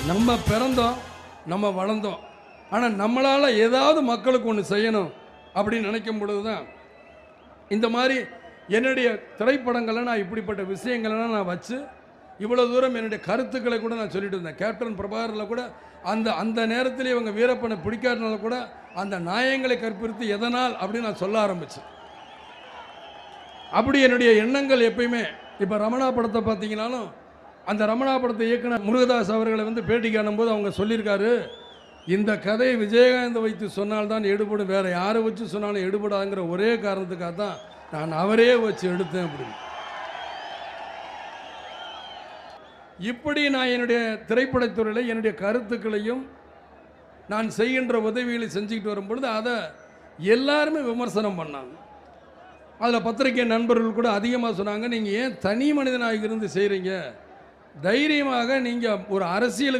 நம்ம பிறந்தோம், நம்ம வளர்ந்தோம். ஆனால் நம்மளால் ஏதாவது மக்களுக்கு ஒன்று செய்யணும் அப்படின்னு நினைக்கும் பொழுது தான் இந்த மாதிரி என்னுடைய திரைப்படங்களை நான் இப்படிப்பட்ட விஷயங்களெல்லாம் நான் வச்சு இவ்வளோ தூரம் என்னுடைய கருத்துக்களை கூட நான் சொல்லிட்டு இருந்தேன். கேப்டன் பிரபாகரில் கூட அந்த அந்த நேரத்தில் இவங்க வீரப்பனை பிடிக்காதனால கூட அந்த நியாயங்களை கற்பித்து எதனால் அப்படின்னு நான் சொல்ல ஆரம்பித்தேன். அப்படி என்னுடைய எண்ணங்கள் எப்பயுமே. இப்போ ரமணா படத்தை பார்த்தீங்கன்னாலும் அந்த ரமணா படத்தை இயக்குனர் முருகதாஸ் அவர்களை பேட்டி காணும்போது அவங்க சொல்லியிருக்காரு, இந்த கதையை விஜயகாந்தை வைத்து சொன்னால்தான் எடுபடும், வேறு யாரை வச்சு சொன்னாலும் எடுபடாங்கிற ஒரே காரணத்துக்காக தான் நான் அவரே வச்சு எடுத்தேன் அப்படின்னு. இப்படி நான் என்னுடைய திரைப்படத்துறையில் என்னுடைய கருத்துக்களையும் நான் செய்கின்ற உதவிகளை செஞ்சுக்கிட்டு வரும்பொழுது அதை எல்லாருமே விமர்சனம் பண்ணாங்க. அதில் பத்திரிகை நண்பர்கள் கூட அதிகமாக சொன்னாங்க, நீங்கள் ஏன் தனி மனிதனாக இருந்து செய்கிறீங்க, தைரியமாக நீங்கள் ஒரு அரசியலுக்கு